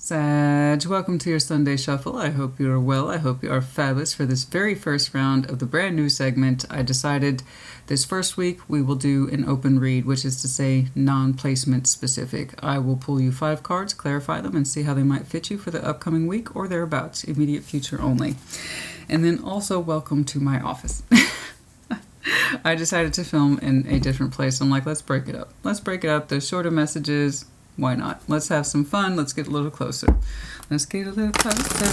Sag, welcome to your Sunday Shuffle. I hope you are well. I hope you are fabulous. For this very first round of the brand new segment, I decided this first week we will do an open read, which is to say non-placement specific. I will pull you 5 cards, clarify them, and see how they might fit you for the upcoming week or thereabouts, immediate future only. And then also welcome to my office. I decided to film in a different place. I'm like, let's break it up. Let's break it up. There's shorter messages. Why not? Let's have some fun. Let's get a little closer. Let's get a little closer.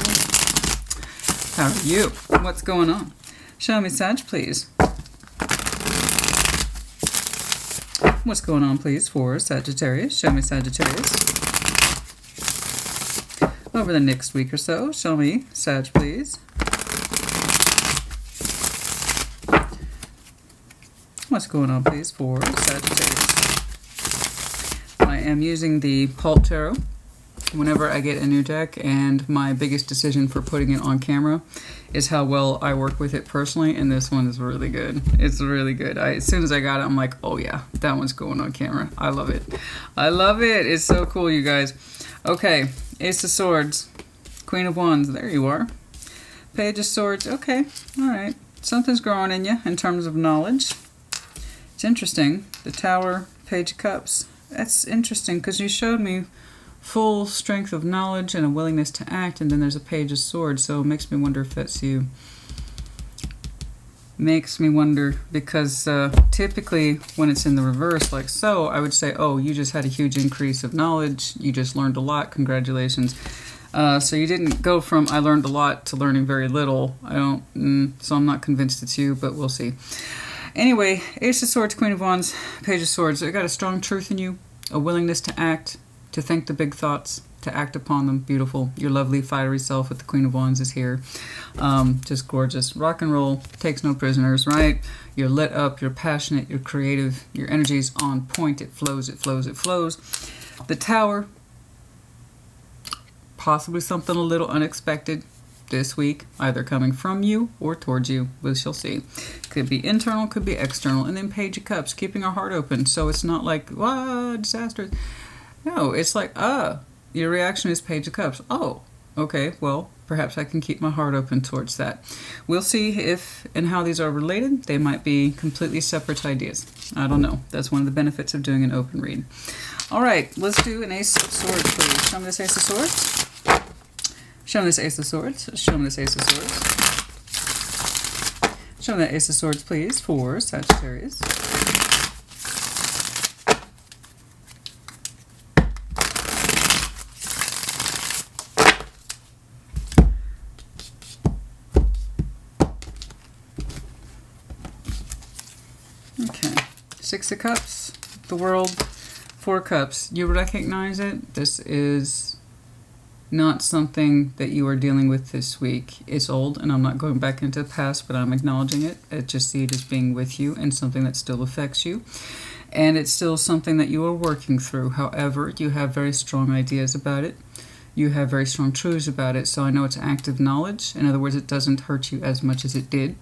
How are you? What's going on? Show me, Sag, please. What's going on, please, for Sagittarius? Show me, Sagittarius. Over the next week or so, show me, Sag, please. What's going on, please, for Sagittarius? I am using the Pulp Tarot whenever I get a new deck, and my biggest decision for putting it on camera is how well I work with it personally, and this one is really good. It's really good. As soon as I got it, I'm like, oh yeah, that one's going on camera. I love it. I love it. It's so cool, you guys. Okay, Ace of Swords, Queen of Wands, there you are. Page of Swords, okay, all right. Something's growing in you in terms of knowledge. It's interesting. The Tower, Page of Cups. That's interesting because you showed me full strength of knowledge and a willingness to act, and then there's a Page of Swords, so it makes me wonder if that's you. Makes me wonder because typically when it's in the reverse like so, I would say, oh, you just had a huge increase of knowledge, you just learned a lot, congratulations. So you didn't go from I learned a lot to learning very little. So I'm not convinced it's you, but we'll see. Anyway, Ace of Swords, Queen of Wands, Page of Swords. You got a strong truth in you, a willingness to act, to think the big thoughts, to act upon them. Beautiful. Your lovely, fiery self with the Queen of Wands is here. Just gorgeous. Rock and roll, takes no prisoners, right? You're lit up, you're passionate, you're creative, your energy is on point. It flows, it flows, it flows. The Tower, possibly something a little unexpected this week, either coming from you or towards you. We shall see. Could be internal, could be external. And then Page of Cups, keeping our heart open. So it's not like, wow, disaster. No, it's like, your reaction is Page of Cups. Oh, okay, well, perhaps I can keep my heart open towards that. We'll see if and how these are related. They might be completely separate ideas. I don't know. That's one of the benefits of doing an open read. All right, let's do an Ace of Swords, please. Show me this Ace of Swords. Show me this Ace of Swords. Show me this Ace of Swords. Show me that Ace of Swords, please, for Sagittarius. Okay. 6 of Cups, the World, 4 Cups. You recognize it? This is not something that you are dealing with this week. It's old, and I'm not going back into the past, but I'm acknowledging it. I just see it as being with you and something that still affects you. And it's still something that you are working through. However, you have very strong ideas about it. You have very strong truths about it, so I know it's active knowledge. In other words, it doesn't hurt you as much as it did.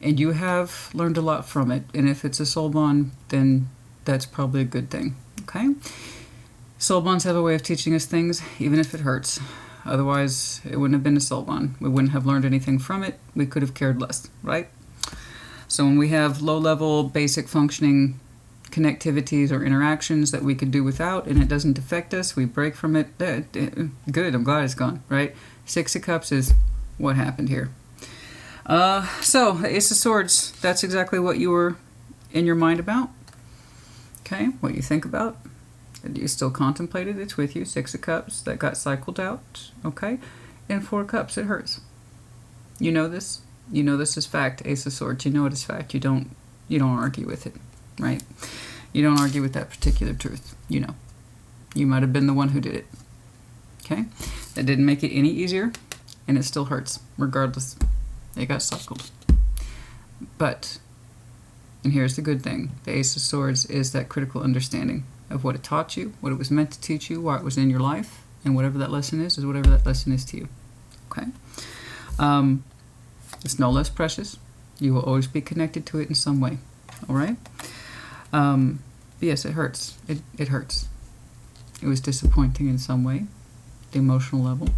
And you have learned a lot from it. And if it's a soul bond, then that's probably a good thing. Okay? Soul bonds have a way of teaching us things, even if it hurts. Otherwise, it wouldn't have been a soul bond. We wouldn't have learned anything from it. We could have cared less, right? So when we have low-level, basic functioning connectivities or interactions that we could do without, and it doesn't affect us, we break from it. Good, I'm glad it's gone, right? 6 of Cups is what happened here. So, Ace of Swords, that's exactly what you were in your mind about. Okay, what you think about. You still contemplate it, it's with you. 6 of Cups, that got cycled out, okay? And 4 Cups, it hurts. You know this? You know this is fact. Ace of Swords, you know it is fact. You don't argue with it, right? You don't argue with that particular truth. You know. You might have been the one who did it, okay? That didn't make it any easier, and it still hurts, regardless. It got cycled. But, and here's the good thing, the Ace of Swords is that critical understanding of what it taught you, what it was meant to teach you, why it was in your life, and whatever that lesson is whatever that lesson is to you. Okay? It's no less precious. You will always be connected to it in some way. All right? Yes, it hurts. It hurts. It was disappointing in some way. the emotional level.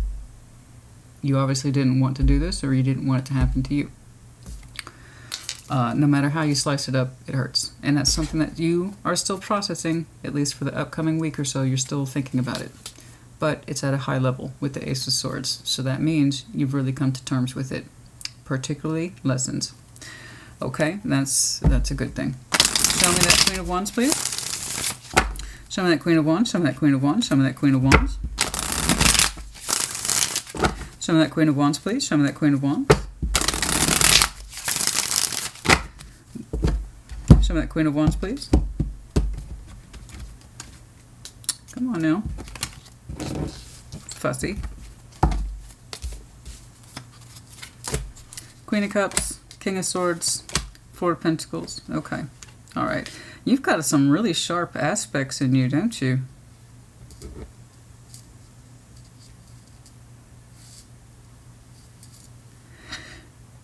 You obviously didn't want to do this, or you didn't want it to happen to you. No matter how you slice it up, it hurts. And that's something that you are still processing, at least for the upcoming week or so. You're still thinking about it. But it's at a high level with the Ace of Swords. So that means you've really come to terms with it, particularly lessons. Okay, that's a good thing. Show me that Queen of Wands, please. Show me that Queen of Wands, show me that Queen of Wands, show me that Queen of Wands. Show me that Queen of Wands, please. Show me that Queen of Wands. Show me that Queen of Wands, please. Come on now. Fussy. Queen of Cups, King of Swords, Four of Pentacles. Okay. All right. You've got some really sharp aspects in you, don't you?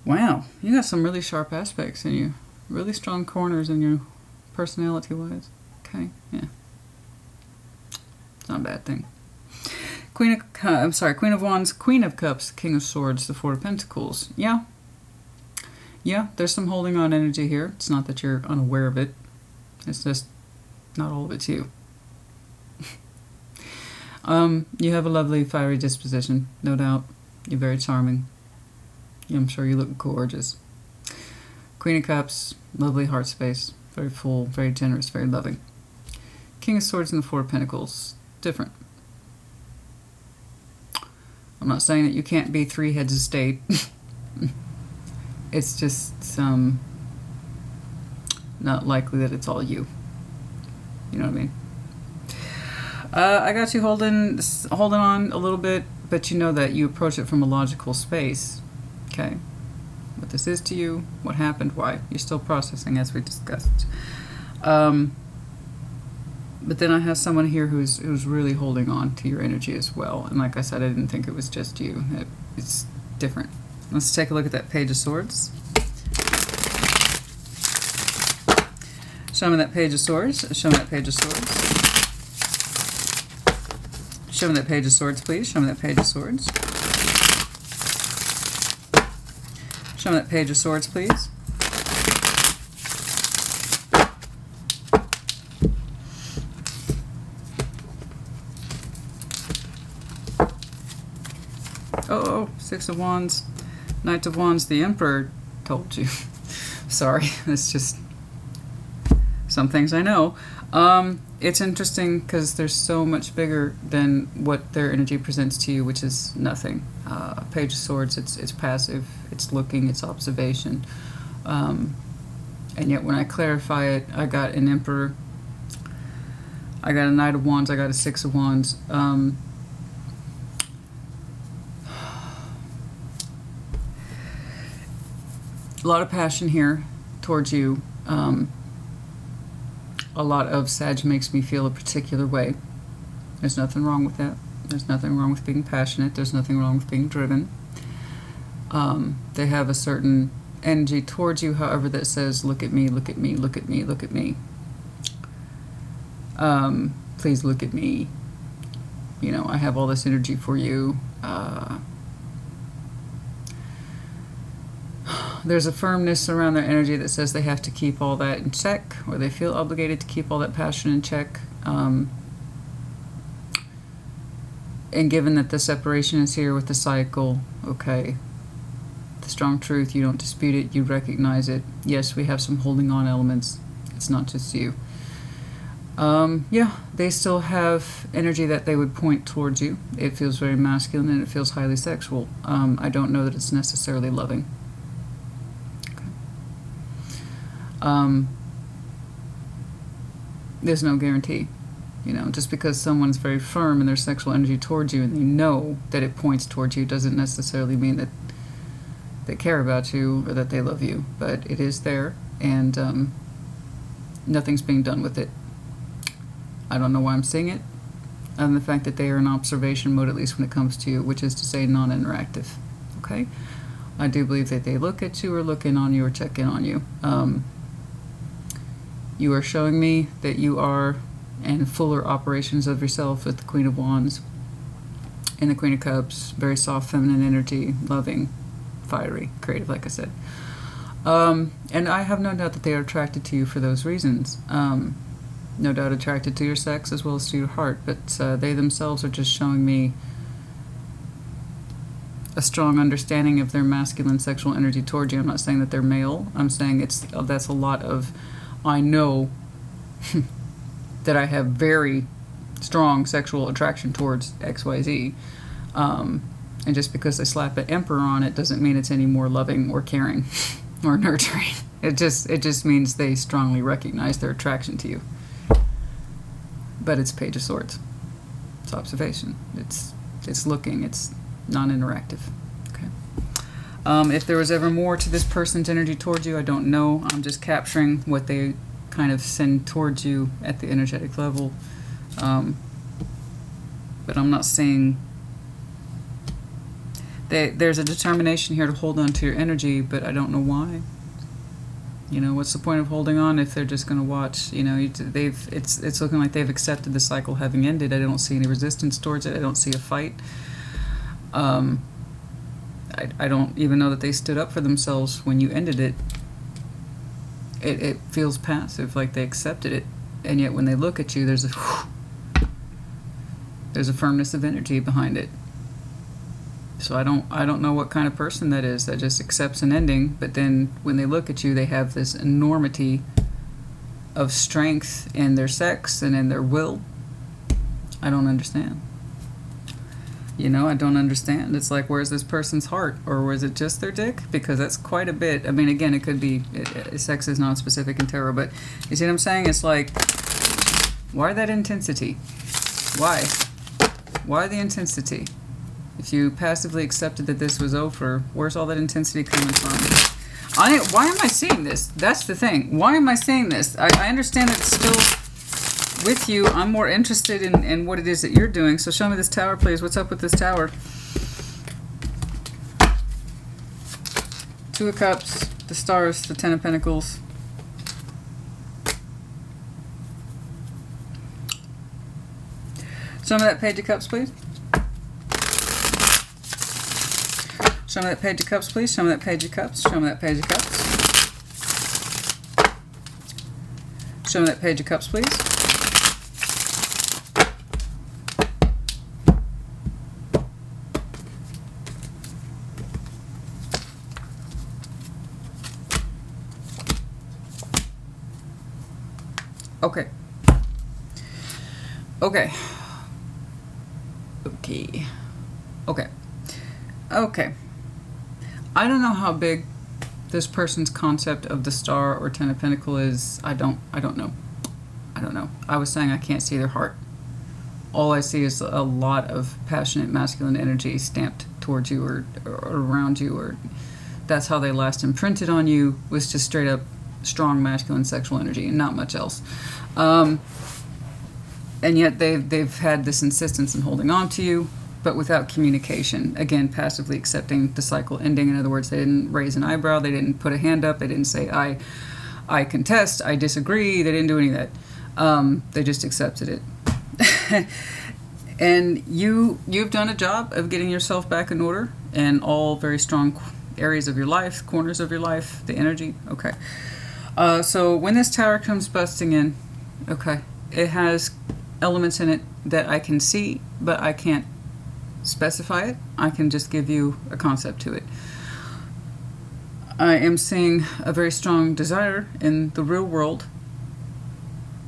Wow. You got some really sharp aspects in you. Really strong corners in you, personality-wise. Okay. Yeah. It's not a bad thing. Queen of Wands, Queen of Cups, King of Swords, the Four of Pentacles. Yeah. Yeah, there's some holding on energy here. It's not that you're unaware of it. It's just not all of it's you. You have a lovely, fiery disposition, no doubt. You're very charming. I'm sure you look gorgeous. Queen of Cups, lovely heart space. Very full, very generous, very loving. King of Swords and the Four of Pentacles. Different. I'm not saying that you can't be three heads of state. It's just not likely that it's all you. You know what I mean? I got you holding on a little bit, but you know that you approach it from a logical space. Okay? What this is to you, what happened, why. You're still processing, as we discussed. But then I have someone here who's really holding on to your energy as well. And like I said, I didn't think it was just you. It's different. Let's take a look at that Page of Swords. Show me that Page of Swords. Show me that Page of Swords. Show me that Page of Swords, please. Show me that Page of Swords. Show me that Page of Swords, please. Oh, Six of Wands. Knight of Wands, the Emperor told you. Sorry, it's just some things I know. It's interesting because they're so much bigger than what their energy presents to you, which is nothing. Page of Swords, it's passive, it's looking, it's observation. And yet when I clarify it, I got an Emperor, I got a Knight of Wands, I got a Six of Wands. A lot of passion here towards you. A lot of Sag makes me feel a particular way. There's nothing wrong with that. There's nothing wrong with being passionate. There's nothing wrong with being driven. They have a certain energy towards you, however, that says, look at me, look at me, look at me, look at me. Please look at me. You know, I have all this energy for you. There's a firmness around their energy that says they have to keep all that in check, or they feel obligated to keep all that passion in check. And given that the separation is here with the cycle, okay, the strong truth, you don't dispute it, you recognize it. Yes, we have some holding on elements. It's not just you. Yeah, they still have energy that they would point towards you. It feels very masculine and it feels highly sexual. I don't know that it's necessarily loving. There's no guarantee, you know, just because someone's very firm in their sexual energy towards you and they know that it points towards you doesn't necessarily mean that they care about you or that they love you, but it is there, and nothing's being done with it. I don't know why I'm seeing it, other than the fact that they are in observation mode, at least when it comes to you, which is to say non-interactive. Okay, I do believe that they look at you or look in on you or check in on you. You are showing me that you are in fuller operations of yourself with the Queen of Wands. And the Queen of Cups, very soft, feminine energy, loving, fiery, creative, like I said. And I have no doubt that they are attracted to you for those reasons. No doubt attracted to your sex as well as to your heart. But they themselves are just showing me a strong understanding of their masculine sexual energy towards you. I'm not saying that they're male. I'm saying that's a lot of, I know that I have very strong sexual attraction towards XYZ. And just because they slap an emperor on it doesn't mean it's any more loving or caring or nurturing. It just means they strongly recognize their attraction to you. But it's Page of Swords. It's observation. It's looking. It's non-interactive. Okay. If there was ever more to this person's energy towards you, I don't know. I'm just capturing what they kind of send towards you at the energetic level. But I'm not saying there's a determination here to hold on to your energy, but I don't know why. You know, what's the point of holding on if they're just going to watch? You know, it's looking like they've accepted the cycle having ended. I don't see any resistance towards it. I don't see a fight. I don't even know that they stood up for themselves when you ended it. It feels passive, like they accepted it, and yet when they look at you, there's a firmness of energy behind it. So I don't know what kind of person that is that just accepts an ending, but then when they look at you, they have this enormity of strength in their sex and in their will. I don't understand. You know, I don't understand. It's like, where's this person's heart? Or was it just their dick? Because that's quite a bit. I mean, again, it could be, sex is non-specific in tarot, but you see what I'm saying? It's like, why that intensity? Why? Why the intensity? If you passively accepted that this was over, where's all that intensity coming from? Why am I seeing this? That's the thing. Why am I seeing this? I understand that it's still with you. I'm more interested in what it is that you're doing. So show me this tower, please. What's up with this tower? Two of Cups, the Stars, the Ten of Pentacles. Show me that Page of Cups, please. Show me that Page of Cups, please. Show me that Page of Cups. Show me that Page of Cups. Show me that Page of Cups, please. Okay. Okay. Okay. Okay. Okay. I don't know how big this person's concept of the Star or Ten of Pentacles is. I don't know. I don't know. I was saying I can't see their heart. All I see is a lot of passionate masculine energy stamped towards you or around you, or that's how they last imprinted on you, was just straight up strong masculine sexual energy and not much else. And yet they've had this insistence in holding on to you, but without communication. Again, passively accepting the cycle ending. In other words, they didn't raise an eyebrow, they didn't put a hand up, they didn't say, I contest, I disagree, they didn't do any of that. They just accepted it. And you've done a job of getting yourself back in order in all very strong areas of your life, corners of your life, the energy. Okay. So when this tower comes busting in, okay, it has elements in it that I can see, but I can't specify it. I can just give you a concept to it. I am seeing a very strong desire in the real world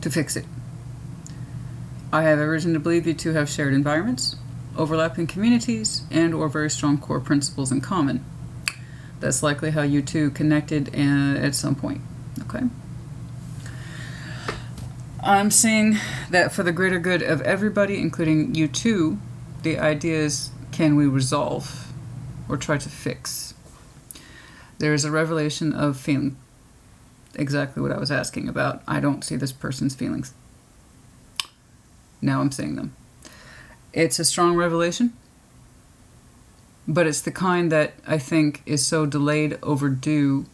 to fix it. I have every reason to believe you two have shared environments, overlapping communities, and or very strong core principles in common. That's likely how you two connected at some point. Okay. I'm seeing that for the greater good of everybody, including you two, the idea is, can we resolve or try to fix? There is a revelation of feeling. Exactly what I was asking about. I don't see this person's feelings. Now I'm seeing them. It's a strong revelation, but it's the kind that I think is so delayed, overdue,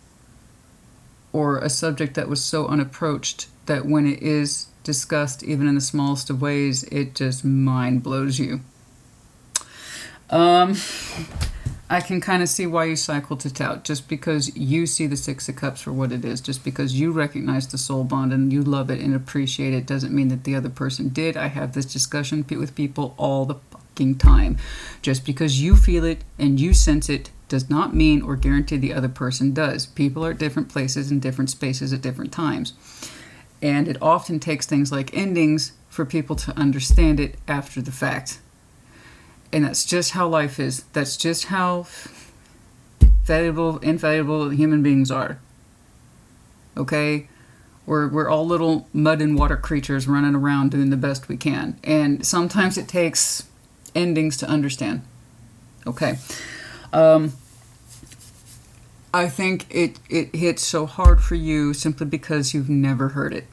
or a subject that was so unapproached that when it is discussed, even in the smallest of ways, it just mind blows you. I can kind of see why you cycled it out. Just because you see the Six of Cups for what it is, just because you recognize the soul bond and you love it and appreciate it, doesn't mean that the other person did. I have this discussion with people all the fucking time. Just because you feel it and you sense it does not mean or guarantee the other person does. People are at different places and different spaces at different times. And it often takes things like endings for people to understand it after the fact. And that's just how life is. That's just how infallible human beings are. Okay? We're all little mud and water creatures running around doing the best we can. And sometimes it takes endings to understand. Okay? I think it hits so hard for you simply because you've never heard it.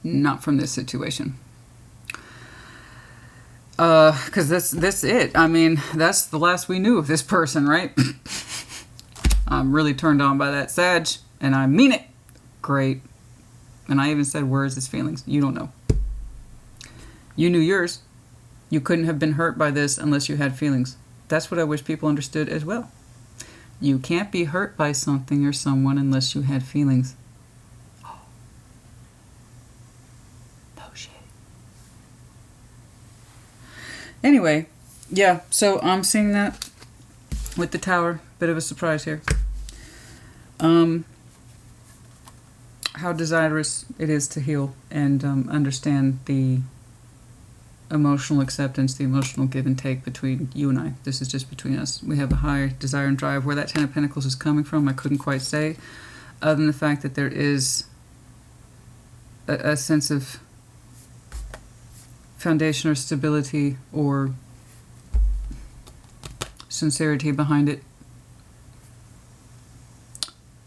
Not from this situation. Because that's it. I mean, that's the last we knew of this person, right? I'm really turned on by that Sag, and I mean it. Great. And I even said, where is his feelings? You don't know. You knew yours. You couldn't have been hurt by this unless you had feelings. That's what I wish people understood as well. You can't be hurt by something or someone unless you had feelings. No shit. Anyway, yeah, so I'm seeing that with the Tower. Bit of a surprise here. How desirous it is to heal and understand the emotional acceptance, the emotional give and take between you and I. This is just between us. We have a high desire and drive. Where that Ten of Pentacles is coming from, I couldn't quite say, other than the fact that there is a sense of foundation or stability or sincerity behind it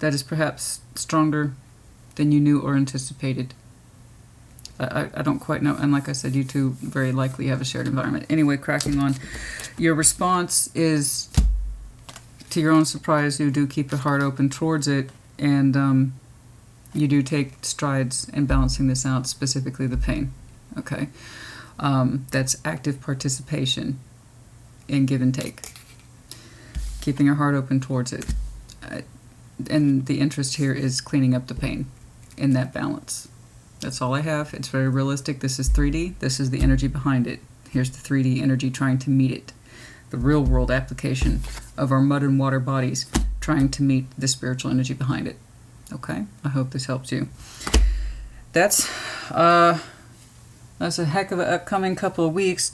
that is perhaps stronger than you knew or anticipated. I don't quite know. And like I said, you two very likely have a shared environment. Anyway, cracking on. Your response is, to your own surprise, you do keep your heart open towards it. And you do take strides in balancing this out, specifically the pain. Okay? That's active participation in give and take. Keeping your heart open towards it. And the interest here is cleaning up the pain in that balance. That's all I have. It's very realistic. This is 3D. This is the energy behind it. Here's the 3D energy trying to meet it. The real world application of our mud and water bodies trying to meet the spiritual energy behind it. Okay? I hope this helps you. That's a heck of an upcoming couple of weeks.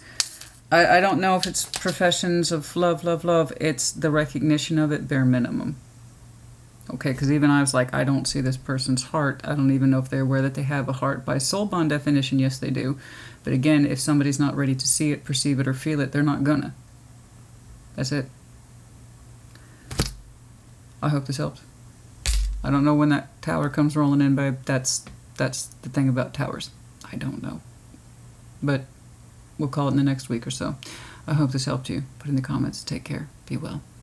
I don't know if it's professions of love. It's the recognition of it, bare minimum. Okay, because even I was like, I don't see this person's heart. I don't even know if they're aware that they have a heart. By soul bond definition, yes, they do. But again, if somebody's not ready to see it, perceive it, or feel it, they're not gonna. That's it. I hope this helped. I don't know when that tower comes rolling in, babe. That's the thing about towers. I don't know. But we'll call it in the next week or so. I hope this helped you. Put in the comments. Take care. Be well.